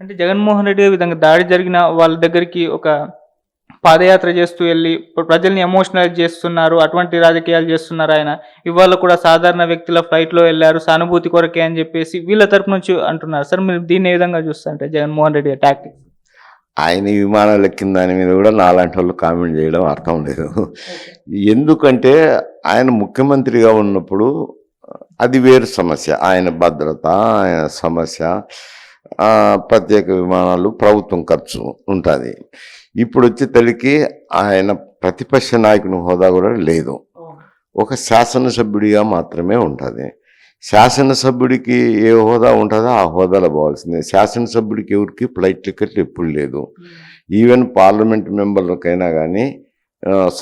అంటే జగన్మోహన్ రెడ్డి గారి విధంగా దాడి జరిగిన వాళ్ళ దగ్గరికి ఒక పాదయాత్ర చేస్తూ ఎళ్లి ప్రజల్ని ఎమోషనలైజ్ చేస్తున్నారు. అటువంటి రాజకీయాలు చేస్తున్నారాయన. ఇవాళ కూడా సాధారణ వ్యక్తుల ఫ్లైట్‌లో ఎళ్లారు. సానుభూతి కొరకే అని జెప్పేసి వీళ్ళ తరపు నుంచి అంటున్నారు. సార్ మీరు దీన్ని ఏ విధంగా చూస్తారంటే జగన్మోహన్ రెడ్డి గారి టాక్టిక్స్? ఆయన విమానాలు ఎక్కిన దాని మీద కూడా నాలాంటి వాళ్ళు కామెంట్ చేయడం అర్థం లేదు. ఓకే. ఎందుకంటే ఆయన ముఖ్యమంత్రిగా ఉన్నప్పుడు అది వేరు సమస్య. ఆయన భద్రత, ఆయన సమస్య, ప్రత్యేక విమానాలు, ప్రభుత్వం ఖర్చు ఉంటుంది. ఇప్పుడు వచ్చేసరికి ఆయన ప్రతిపక్ష నాయకుని హోదా కూడా లేదు. ఒక శాసనసభ్యుడిగా మాత్రమే ఉంటుంది. శాసనసభ్యుడికి ఏ హోదా ఉంటుందో ఆ హోదాలో పోవాల్సిందే. శాసనసభ్యుడికి ఎవరికి ఫ్లైట్ టికెట్లు ఎప్పుడు లేదు. ఈవెన్ పార్లమెంట్ మెంబర్లకైనా కానీ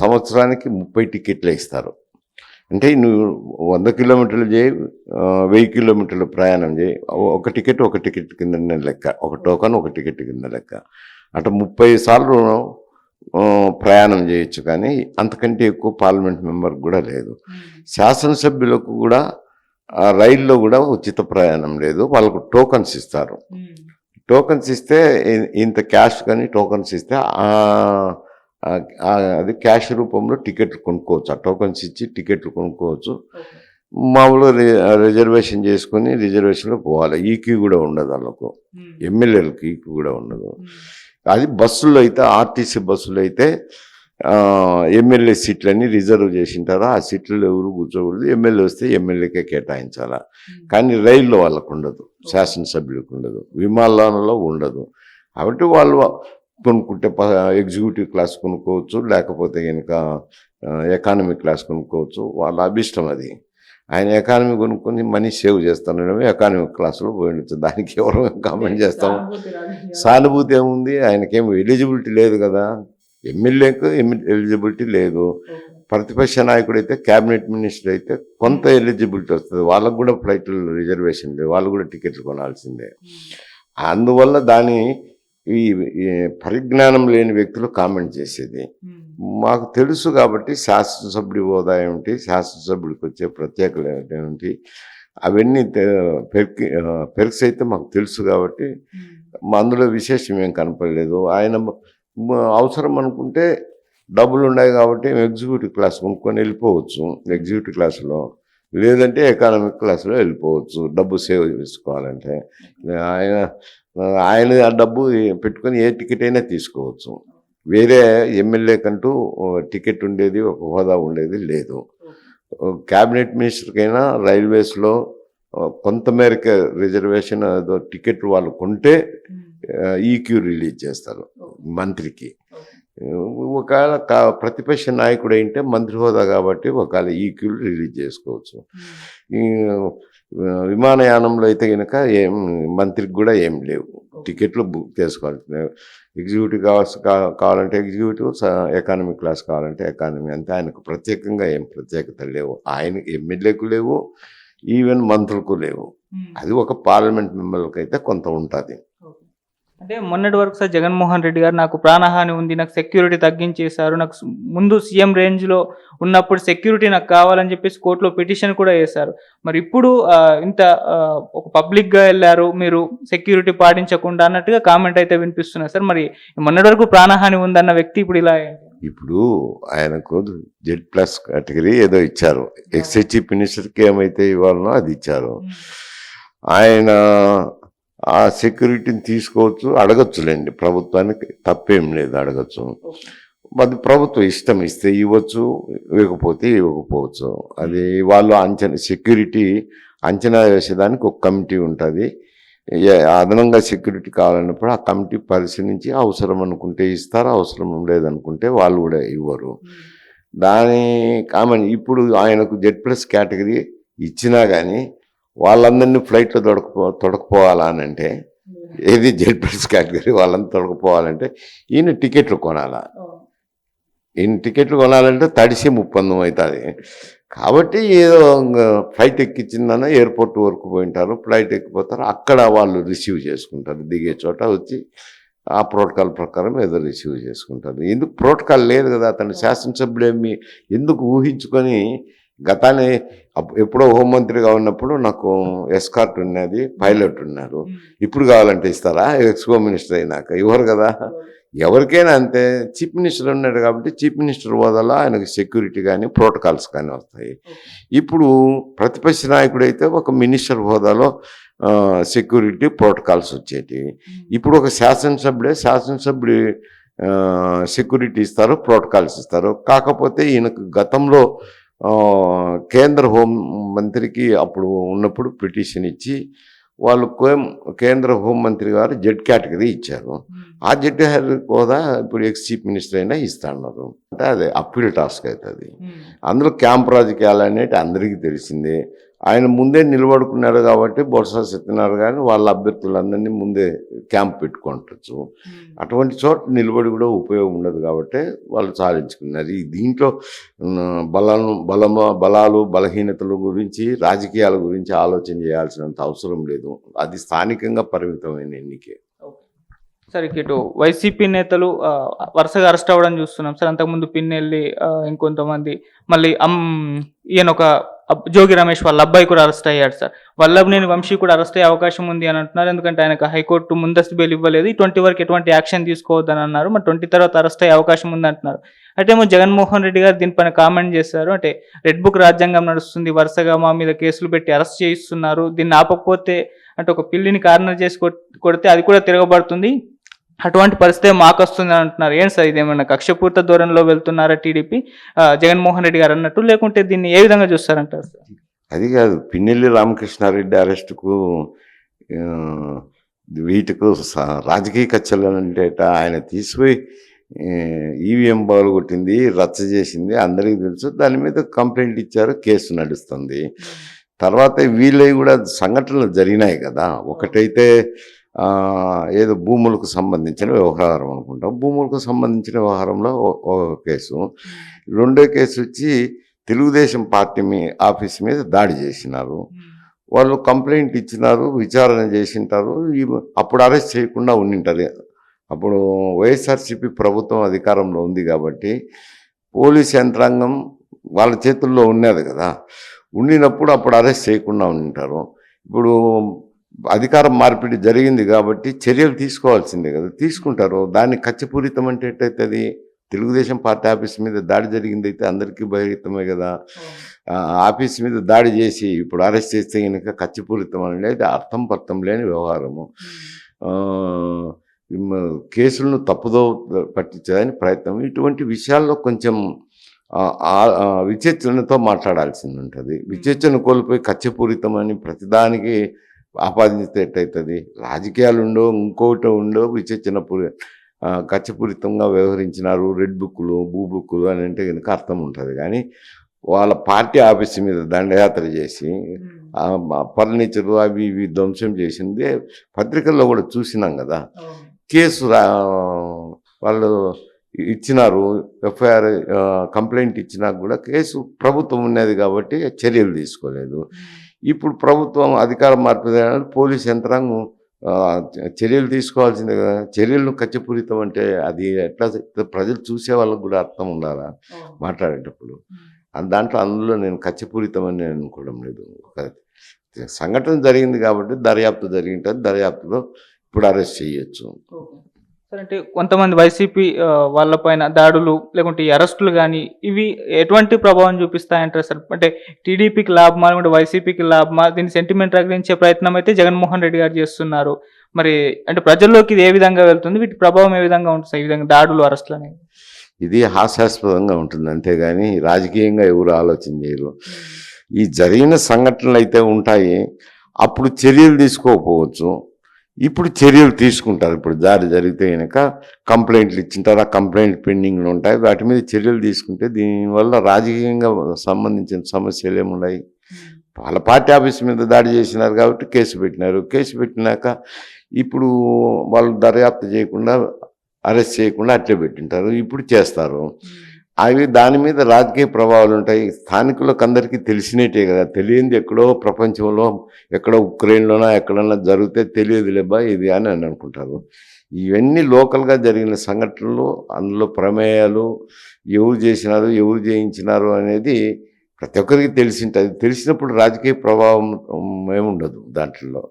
సంవత్సరానికి 30 టికెట్లే ఇస్తారు. అంటే నువ్వు 100 కిలోమీటర్లు చేయి, 1000 కిలోమీటర్లు ప్రయాణం చేయి, ఒక టికెట్ కిందనే లెక్క, ఒక టోకన్ ఒక టికెట్ కింద లెక్క. అంటే 30 సార్లు ప్రయాణం చేయొచ్చు. కానీ అంతకంటే ఎక్కువ పార్లమెంట్ మెంబర్కి కూడా లేదు. శాసనసభ్యులకు కూడా రైల్లో కూడా ఉచిత ప్రయాణం లేదు. వాళ్ళకు టోకన్స్ ఇస్తారు. టోకన్స్ ఇస్తే ఇంత క్యాష్ కానీ టోకన్స్ ఇస్తే అది క్యాష్ రూపంలో టికెట్లు కొనుక్కోవచ్చు. ఆ టోకన్స్ ఇచ్చి టికెట్లు కొనుక్కోవచ్చు. మామూలుగా రిజర్వేషన్ చేసుకుని రిజర్వేషన్లో పోవాలి. ఈక్యూ కూడా ఉండదు వాళ్ళకు. ఎమ్మెల్యేలకు ఈక్యూ కూడా ఉండదు. అది బస్సుల్లో అయితే, ఆర్టీసీ బస్సులో అయితే ఎమ్మెల్యే సీట్లన్నీ రిజర్వ్ చేసింటారు. ఆ సీట్లలో ఎవరు కూర్చోకూడదు. ఎమ్మెల్యే వస్తే ఎమ్మెల్యేకే కేటాయించాలా. కానీ రైల్లో వాళ్ళకు ఉండదు, శాసనసభ్యులకు ఉండదు, విమానాలలో ఉండదు. కాబట్టి వాళ్ళు కొనుక్కుంటే ఎగ్జిక్యూటివ్ క్లాస్ కొనుక్కోవచ్చు, లేకపోతే కనుక ఎకానమీ క్లాస్ కొనుక్కోవచ్చు. వాళ్ళ అభిష్టం అది. ఆయన ఎకానమీ కొనుక్కొని మనీ సేవ్ చేస్తాను, ఎకానమీ క్లాసులో పోయిండొచ్చు. దానికి ఎవరు కామెంట్ చేస్తాం? సానుభూతి ఏముంది? ఆయనకేం ఎలిజిబిలిటీ లేదు కదా. ఎమ్మెల్యేకు ఎలిజిబిలిటీ లేదు. ప్రతిపక్ష నాయకుడు అయితే, క్యాబినెట్ మినిస్టర్ అయితే కొంత ఎలిజిబిలిటీ వస్తుంది. వాళ్ళకు కూడా ఫ్లైట్లో రిజర్వేషన్ లేదు, వాళ్ళు కూడా టికెట్లు కొనాల్సిందే. అందువల్ల దాని ఈ పరిజ్ఞానం లేని వ్యక్తులు కామెంట్ చేసేది. మాకు తెలుసు కాబట్టి శాసనసభ్యుడి హోదా ఏమిటి, శాసనసభ్యుడికి వచ్చే ప్రత్యేకత ఏమిటి, అవన్నీ పెరిక్స్ అయితే మాకు తెలుసు కాబట్టి అందులో విశేషం ఏం కనపడలేదు. ఆయన అవసరం అనుకుంటే డబ్బులు ఉన్నాయి కాబట్టి ఎగ్జిక్యూటివ్ క్లాస్ కొనుక్కొని వెళ్ళిపోవచ్చు ఎగ్జిక్యూటివ్ క్లాసులో, లేదంటే ఎకానమిక్ క్లాసులో వెళ్ళిపోవచ్చు డబ్బు సేవ్ చేసుకోవాలంటే. ఆయన ఆ డబ్బు పెట్టుకొని ఏ టికెట్ అయినా తీసుకోవచ్చు. వేరే ఎమ్మెల్యే కంటూ టికెట్ ఉండేది, ఒక హోదా ఉండేది లేదు. క్యాబినెట్ మినిస్టర్కైనా రైల్వేస్లో కొంతమేరకు రిజర్వేషన్ ఏదో టికెట్ వాళ్ళు కొంటే ఈక్యూ రిలీజ్ చేస్తారు మంత్రికి. ఒకవేళ ప్రతిపక్ష నాయకుడు అయితే మంత్రి హోదా కాబట్టి ఒకవేళ ఈక్యూలు రిలీజ్ చేసుకోవచ్చు. ఈ విమానయానంలో అయితే కనుక ఏం మంత్రికి కూడా ఏం లేవు. టికెట్లు బుక్ చేసుకోవాలి. ఎగ్జిక్యూటివ్ కావాలంటే ఎగ్జిక్యూటివ్, ఎకానమీ క్లాస్ కావాలంటే ఎకానమీ. అంతే. ఆయనకు ప్రత్యేకంగా ఏం ప్రత్యేకత లేవు. ఆయన ఎమ్మెల్యేకు లేవు, ఈవెన్ మంత్రులకు లేవు. అది ఒక పార్లమెంట్ మెంబర్లకు అయితే కొంత ఉంటుంది. అంటే మొన్నటి వరకు సార్ జగన్మోహన్ రెడ్డి గారు నాకు ప్రాణహాని ఉంది, నాకు సెక్యూరిటీ తగ్గించేశారు, నాకు ముందు సీఎం రేంజ్లో ఉన్నప్పుడు సెక్యూరిటీ నాకు కావాలని చెప్పేసి కోర్టులో పిటిషన్ కూడా వేశారు. మరి ఇప్పుడు ఇంత ఒక పబ్లిక్గా వెళ్ళారు, మీరు సెక్యూరిటీ పాటించకుండా అన్నట్టుగా కామెంట్ అయితే వినిపిస్తున్నారు సార్. మరి మొన్నటి వరకు ప్రాణహాని ఉందన్న వ్యక్తి ఇప్పుడు ఇలా ఇప్పుడు ఆయనకు Z+ కేటగిరీ ఏదో ఇచ్చారు. ఎక్స్హెచ్ఈ మినిస్టర్కి ఏమైతే ఇవ్వాలనో అది ఇచ్చారు. ఆయన ఆ సెక్యూరిటీని తీసుకోవచ్చు, అడగచ్చులేండి. ప్రభుత్వానికి తప్పేం లేదు, అడగచ్చు. అది ప్రభుత్వం ఇష్టం. ఇస్తే ఇవ్వచ్చు, ఇవ్వకపోతే ఇవ్వకపోవచ్చు. అది వాళ్ళు సెక్యూరిటీ అంచనా వేసేదానికి ఒక కమిటీ ఉంటుంది. అదనంగా సెక్యూరిటీ కావాలన్నప్పుడు ఆ కమిటీ పరిశీలించి అవసరం అనుకుంటే ఇస్తారు, అవసరం లేదనుకుంటే వాళ్ళు కూడా ఇవ్వరు. దాని ఇప్పుడు ఆయనకు Z+ కేటగిరీ ఇచ్చినా కానీ వాళ్ళందరినీ ఫ్లైట్లో తొడకపోవాలా అని అంటే, ఏది Z+ కేటగిరీ వాళ్ళంతా తొడకపోవాలంటే ఈయన టికెట్లు కొనాలా. ఈయన టికెట్లు కొనాలంటే తడిసి ముప్పందం అవుతుంది. కాబట్టి ఏదో ఫ్లైట్ ఎక్కించిందన్న ఎయిర్పోర్ట్ వరకు పోయింటారు, ఫ్లైట్ ఎక్కిపోతారు, అక్కడ వాళ్ళు రిసీవ్ చేసుకుంటారు. దిగే చోట వచ్చి ఆ ప్రోటోకాల్ ప్రకారం ఏదో రిసీవ్ చేసుకుంటారు. ఎందుకు ప్రోటోకాల్ లేదు కదా. అతను శాసనసభ్యుడేమి ఎందుకు ఊహించుకొని గతాన్ని ఎప్పుడో హోంమంత్రిగా ఉన్నప్పుడు నాకు ఎస్కార్ట్ ఉన్నది, పైలట్ ఉన్నారు. ఇప్పుడు కావాలంటే ఇస్తారా? ఎక్స్కో మినిస్టర్ అయినాక ఇవ్వరు కదా. ఎవరికైనా అంతే. చీఫ్ మినిస్టర్ ఉన్నాడు కాబట్టి చీఫ్ మినిస్టర్ హోదాలో ఆయనకు సెక్యూరిటీ కానీ ప్రోటోకాల్స్ కానీ వస్తాయి. ఇప్పుడు ప్రతిపక్ష నాయకుడు అయితే ఒక మినిస్టర్ హోదాలో సెక్యూరిటీ ప్రోటోకాల్స్ వచ్చేటివి. ఇప్పుడు ఒక శాసనసభ్యుడి సెక్యూరిటీ ఇస్తారు, ప్రోటోకాల్స్ ఇస్తారు. కాకపోతే ఈయనకు గతంలో కేంద్ర హోం మంత్రికి అప్పుడు ఉన్నప్పుడు పిటిషన్ ఇచ్చి వాళ్ళు కేంద్ర హోంమంత్రి గారు జెడ్ కేటగిరీ ఇచ్చారు. ఆ జెడ్ హోదా ఇప్పుడు ఎక్స్ చీఫ్ మినిస్టర్ అయినా ఇస్తున్నారు. అంటే అదే అప్పీల్ టాస్క్ అవుతుంది. అందులో క్యాంప్ రాజకీయాలు అనేవి అందరికీ తెలిసిందే. ఆయన ముందే నిలబడుకున్నారు కాబట్టి బొత్స సత్యనారాయణ గారిని వాళ్ళ అభ్యర్థులందరినీ ముందే క్యాంప్ పెట్టుకుంటచ్చు. అటువంటి చోట నిలబడి కూడా ఉపయోగం ఉండదు కాబట్టి వాళ్ళు సాధించుకున్నారు. దీంట్లో బలాలు బలహీనతల గురించి రాజకీయాల గురించి ఆలోచన చేయాల్సినంత అవసరం లేదు. అది స్థానికంగా పరిమితమైన ఎన్నికే. సార్ ఇటు వైసీపీ నేతలు వరుసగా అరెస్ట్ అవ్వడం చూస్తున్నాం సార్. అంతకుముందు పిన్నెల్లి, ఇంకొంతమంది, మళ్ళీ ఈయన ఒక జోగి రమేష్ వాళ్ళ అబ్బాయి కూడా అరెస్ట్ అయ్యాడు సార్. వల్లభనేని వంశీ కూడా అరెస్ట్ అయ్యే అవకాశం ఉంది అని అంటున్నారు. ఎందుకంటే ఆయనకు హైకోర్టు ముందస్తు బెయిల్ ఇవ్వలేదు. 20 వరకు ఎటువంటి యాక్షన్ తీసుకోవద్దని అన్నారు. మరి 20 తర్వాత అరెస్ట్ అయ్యే అవకాశం ఉంది అంటున్నారు. అంటే ఏమో జగన్మోహన్ రెడ్డి గారు దీనిపైన కామెంట్ చేశారు. అంటే రెడ్ బుక్ రాజ్యాంగం నడుస్తుంది, వరుసగా మా మీద కేసులు పెట్టి అరెస్ట్ చేయిస్తున్నారు. దీన్ని ఆపకపోతే అంటే ఒక పిల్లిని కార్నర్ చేసి కొడితే అది కూడా తిరగబడుతుంది, అటువంటి పరిస్థితి మాకు వస్తుంది అని అంటున్నారు. ఏంటి సార్ ఇదేమన్నా కక్షపూర్త ధోరణిలో వెళ్తున్నారా టీడీపీ, జగన్మోహన్ రెడ్డి గారు అన్నట్టు, లేకుంటే దీన్ని ఏ విధంగా చూస్తారంటారు సార్? అది కాదు, పిన్నెల్లి రామకృష్ణారెడ్డి అరెస్టుకు వీటికు రాజకీయ కక్షలు అంటే ఆయన తీసిపోయి ఈవీఎం బాల్ కొట్టింది, రచ్చ చేసింది అందరికీ తెలుసు. దాని మీద కంప్లైంట్ ఇచ్చారు, కేసు నడుస్తుంది. తర్వాత వీళ్ళవి కూడా సంఘటనలు జరిగినాయి కదా. ఒకటైతే ఏదో భూములకు సంబంధించిన వ్యవహారం అనుకుంటాం. భూములకు సంబంధించిన వ్యవహారంలో ఒక కేసు. రెండో కేసు వచ్చి తెలుగుదేశం పార్టీ ఆఫీస్ మీద దాడి చేసినారు. వాళ్ళు కంప్లైంట్ ఇచ్చినారు, విచారణ చేసింటారు. అప్పుడు అరెస్ట్ చేయకుండా ఉండింటారు. అప్పుడు వైఎస్ఆర్సీపీ ప్రభుత్వం అధికారంలో ఉంది కాబట్టి పోలీస్ యంత్రాంగం వాళ్ళ చేతుల్లో ఉన్నది కదా. ఉండినప్పుడు అప్పుడు అరెస్ట్ చేయకుండా ఉండింటారు. ఇప్పుడు అధికారం మార్పిడి జరిగింది కాబట్టి చర్యలు తీసుకోవాల్సిందే కదా, తీసుకుంటారు. దాన్ని కక్షపూరితం అంటే ఎట్టయితుంది? తెలుగుదేశం పార్టీ ఆఫీస్ మీద దాడి జరిగింది అయితే అందరికీ బహిర్గతమే కదా. ఆఫీస్ మీద దాడి చేసి ఇప్పుడు అరెస్ట్ చేస్తే కనుక కక్షపూరితం అనేది అర్థం పర్థం లేని వ్యవహారము. కేసులను తప్పుదో పట్టించడానికి ప్రయత్నం. ఇటువంటి విషయాల్లో కొంచెం విచక్షణతో మాట్లాడాల్సింది ఉంటుంది. విచక్షణ కోల్పోయి కక్షపూరితం అని ప్రతిదానికి ఆపాదించితే ఎట్టయితుంది? రాజకీయాలు ఉండో ఇంకోటి ఉండో కక్షపూరితంగా వ్యవహరించినారు, రెడ్ బుక్కులు భూ బుక్కులు అని అంటే కనుక అర్థం ఉంటుంది. కానీ వాళ్ళ పార్టీ ఆఫీస్ మీద దండయాత్ర చేసి ఫర్నిచరు అవి ఇవి ధ్వంసం చేసింది పత్రికల్లో కూడా చూసినాం కదా. కేసు వాళ్ళు ఇచ్చినారు, ఎఫ్ఐఆర్ కంప్లైంట్ ఇచ్చినా కూడా కేసు ప్రభుత్వం ఉన్నది కాబట్టి చర్యలు తీసుకోలేదు. ఇప్పుడు ప్రభుత్వం అధికారం మార్పిడి పోలీస్ యంత్రాంగం చర్యలు తీసుకోవాల్సిందే కదా. చర్యలను కక్షపూరితం అంటే అది ఎట్లా ప్రజలు చూసే వాళ్ళకు కూడా అర్థం ఉండాలా మాట్లాడేటప్పుడు. అందులో నేను కక్షపూరితం అని నేను అనుకోవడం లేదు. సంఘటన జరిగింది కాబట్టి దర్యాప్తు జరిగింటుంది, దర్యాప్తులో ఇప్పుడు అరెస్ట్ చేయొచ్చు. సార్ అంటే కొంతమంది వైసీపీ వాళ్ళపైన దాడులు లేకుంటే ఈ అరెస్టులు కానీ ఇవి ఎటువంటి ప్రభావం చూపిస్తాయంటారు సార్? అంటే టీడీపీకి లాభమా లేకుంటే వైసీపీకి లాభమా? దీన్ని సెంటిమెంట్ రగిలించే ప్రయత్నం అయితే జగన్మోహన్ రెడ్డి గారు చేస్తున్నారు. మరి అంటే ప్రజల్లోకి ఇది ఏ విధంగా వెళ్తుంది, వీటి ప్రభావం ఏ విధంగా ఉంటుంది ఈ విధంగా దాడులు అరెస్టులు అనేవి? ఇది హాస్యాస్పదంగా ఉంటుంది, అంతేగాని రాజకీయంగా ఎవరు ఆలోచన చేయరు. ఈ జరిగిన సంఘటనలు అయితే ఉంటాయి, అప్పుడు చర్యలు తీసుకోకపోవచ్చు, ఇప్పుడు చర్యలు తీసుకుంటారు. ఇప్పుడు దాడి జరిగితే కనుక కంప్లైంట్లు ఇచ్చింటారు, ఆ కంప్లైంట్ పెండింగ్లు ఉంటాయి, వాటి మీద చర్యలు తీసుకుంటే దీనివల్ల రాజకీయంగా సంబంధించిన సమస్యలు ఏమున్నాయి? వాళ్ళ పార్టీ ఆఫీస్ మీద దాడి చేసినారు కాబట్టి కేసు పెట్టినారు. కేసు పెట్టినాక ఇప్పుడు వాళ్ళు దర్యాప్తు చేయకుండా అరెస్ట్ చేయకుండా అట్లే పెట్టింటారు. ఇప్పుడు చేస్తారు. అవి దాని మీద రాజకీయ ప్రభావాలు ఉంటాయి. స్థానికులకు అందరికీ తెలిసినట్టే కదా. తెలియంది ఎక్కడో ప్రపంచంలో ఎక్కడో ఉక్రెయిన్లోనా ఎక్కడన్నా జరిగితే తెలియదు లేబా ఇది అని అనుకుంటారు. ఇవన్నీ లోకల్గా జరిగిన సంఘటనలు, అందులో ప్రమేయాలు, ఎవరు చేసినారు ఎవరు చేయించినారు అనేది ప్రతి ఒక్కరికి తెలిసింటుంది. తెలిసినప్పుడు రాజకీయ ప్రభావం ఏముండదు దాంట్లో.